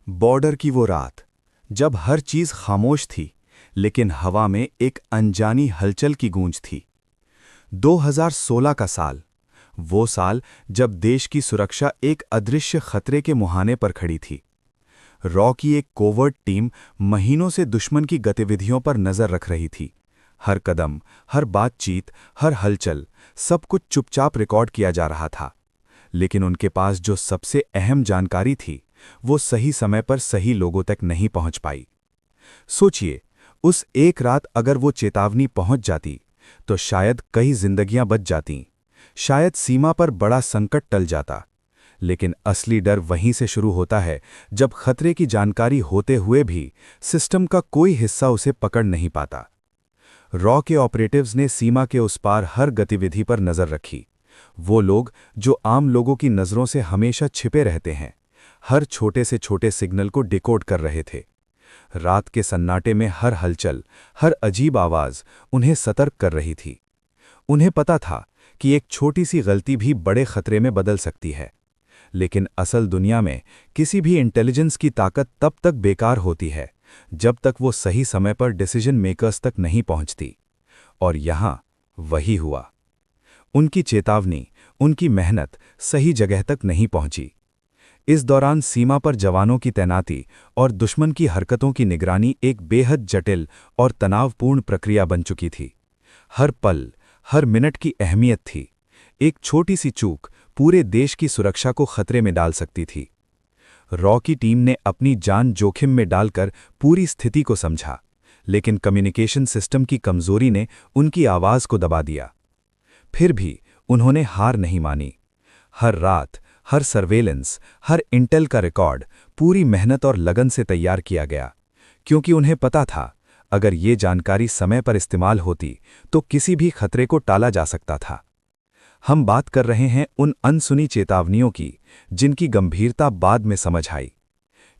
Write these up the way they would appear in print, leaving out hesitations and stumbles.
Border की वो रात, जब हर चीज खामोश थी, लेकिन हवा में एक अनजानी हलचल की गूंज थी। 2016 का साल, वो साल जब देश की सुरक्षा एक अदृश्य खतरे के मुहाने पर खड़ी थी। रॉ की एक कोवर्ट टीम महीनों से दुश्मन की गतिविधियों पर नजर रख रही थी। हर कदम, हर बातचीत, हर हलचल, सब कुछ चुपचाप रिकॉर्ड किया जा रहा था। लेकिन उनके पास जो सबसे अहम जानकारी थी, वो सही समय पर सही लोगों तक नहीं पहुंच पाई। सोचिए, उस एक रात अगर वो चेतावनी पहुंच जाती, तो शायद कई जिंदगियां बच जातीं, शायद सीमा पर बड़ा संकट टल जाता। लेकिन असली डर वहीं से शुरू होता है, जब खतरे की जानकारी होते हुए भी सिस्टम का कोई हिस्सा उसे पकड़ नहीं पाता। रॉ के ऑपरेटिव्स ने सीमा के उस पार हर गतिविधि पर नजर रखी। वो लोग जो आम लोगों की नजरों से हमेशा छिपे रहते हैं, हर छोटे से छोटे सिग्नल को डिकोड कर रहे थे। रात के सन्नाटे में हर हलचल, हर अजीब आवाज उन्हें सतर्क कर रही थी। उन्हें पता था कि एक छोटी सी गलती भी बड़े खतरे में बदल सकती है। लेकिन असल दुनिया में किसी भी इंटेलिजेंस की ताकत तब तक बेकार होती है, जब तक वो सही समय पर डिसीजन मेकर्स तक नहीं पहुंचती। और यहां वही हुआ। उनकी चेतावनी, उनकी मेहनत सही जगह तक नहीं पहुंची। इस दौरान सीमा पर जवानों की तैनाती और दुश्मन की हरकतों की निगरानी एक बेहद जटिल और तनावपूर्ण प्रक्रिया बन चुकी थी। हर पल, हर मिनट की अहमियत थी। एक छोटी सी चूक पूरे देश की सुरक्षा को खतरे में डाल सकती थी। रॉ की टीम ने अपनी जान जोखिम में डालकर पूरी स्थिति को समझा, लेकिन कम्युनिकेशन सिस्टम की कमजोरी ने उनकी आवाज को दबा दिया। फिर भी उन्होंने हार नहीं मानी। हर रात, हर सर्वेलेंस, हर इंटेल का रिकॉर्ड पूरी मेहनत और लगन से तैयार किया गया, क्योंकि उन्हें पता था, अगर ये जानकारी समय पर इस्तेमाल होती तो किसी भी खतरे को टाला जा सकता था। हम बात कर रहे हैं उन अनसुनी चेतावनियों की, जिनकी गंभीरता बाद में समझ आई।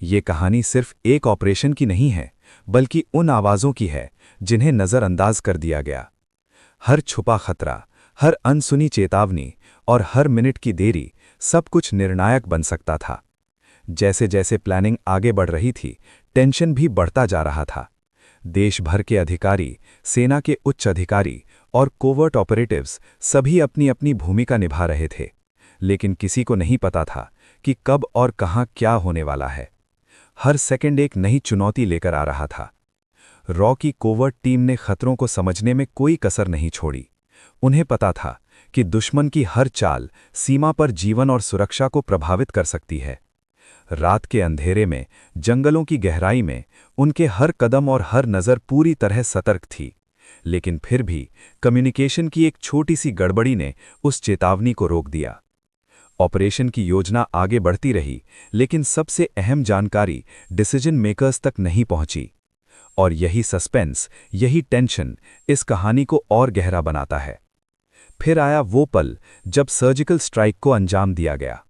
ये कहानी सिर्फ एक ऑपरेशन की नहीं है, बल्कि उन आवाज़ों की है जिन्हें नज़रअंदाज कर दिया गया। हर छुपा खतरा, हर अनसुनी चेतावनी और हर मिनट की देरी, सब कुछ निर्णायक बन सकता था। जैसे जैसे प्लानिंग आगे बढ़ रही थी, टेंशन भी बढ़ता जा रहा था। देश भर के अधिकारी, सेना के उच्च अधिकारी और कोवर्ट ऑपरेटिव्स सभी अपनी अपनी भूमिका निभा रहे थे, लेकिन किसी को नहीं पता था कि कब और कहां क्या होने वाला है। हर सेकंड एक नई चुनौती लेकर आ रहा था। रॉ की कोवर्ट टीम ने खतरों को समझने में कोई कसर नहीं छोड़ी। उन्हें पता था कि दुश्मन की हर चाल सीमा पर जीवन और सुरक्षा को प्रभावित कर सकती है। रात के अंधेरे में, जंगलों की गहराई में, उनके हर कदम और हर नज़र पूरी तरह सतर्क थी। लेकिन फिर भी कम्युनिकेशन की एक छोटी सी गड़बड़ी ने उस चेतावनी को रोक दिया। ऑपरेशन की योजना आगे बढ़ती रही, लेकिन सबसे अहम जानकारी डिसीजन मेकर्स तक नहीं पहुंची। और यही सस्पेंस, यही टेंशन इस कहानी को और गहरा बनाता है। फिर आया वो पल जब सर्जिकल स्ट्राइक को अंजाम दिया गया।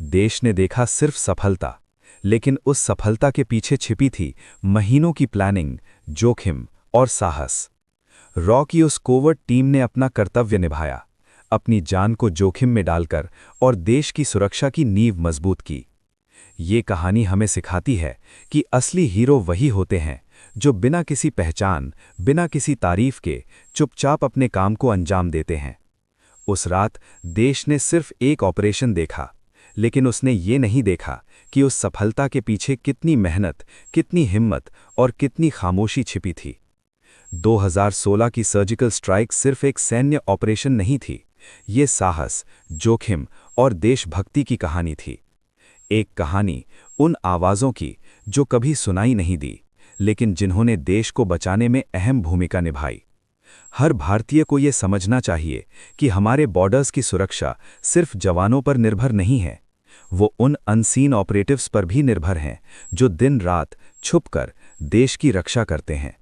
देश ने देखा सिर्फ सफलता, लेकिन उस सफलता के पीछे छिपी थी महीनों की प्लानिंग, जोखिम और साहस। रॉ की उस कोवर्ट टीम ने अपना कर्तव्य निभाया, अपनी जान को जोखिम में डालकर, और देश की सुरक्षा की नींव मजबूत की। ये कहानी हमें सिखाती है कि असली हीरो वही होते हैं जो बिना किसी पहचान, बिना किसी तारीफ के चुपचाप अपने काम को अंजाम देते हैं। उस रात देश ने सिर्फ एक ऑपरेशन देखा, लेकिन उसने ये नहीं देखा कि उस सफलता के पीछे कितनी मेहनत, कितनी हिम्मत और कितनी खामोशी छिपी थी। 2016 की सर्जिकल स्ट्राइक सिर्फ एक सैन्य ऑपरेशन नहीं थी, ये साहस, जोखिम और देशभक्ति की कहानी थी। एक कहानी उन आवाज़ों की जो कभी सुनाई नहीं दी, लेकिन जिन्होंने देश को बचाने में अहम भूमिका निभाई। हर भारतीय को ये समझना चाहिए कि हमारे बॉर्डर्स की सुरक्षा सिर्फ जवानों पर निर्भर नहीं है, वो उन अनसीन ऑपरेटिव्स पर भी निर्भर हैं जो दिन रात छुपकर देश की रक्षा करते हैं।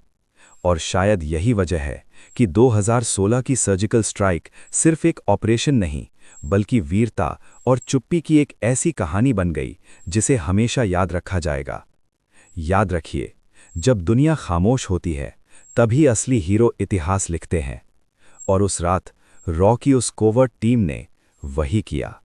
और शायद यही वजह है कि 2016 की सर्जिकल स्ट्राइक सिर्फ एक ऑपरेशन नहीं, बल्कि वीरता और चुप्पी की एक ऐसी कहानी बन गई जिसे हमेशा याद रखा जाएगा। याद रखिए, जब दुनिया खामोश होती है, तभी असली हीरो इतिहास लिखते हैं। और उस रात रॉ की उस कोवर्ट टीम ने वही किया।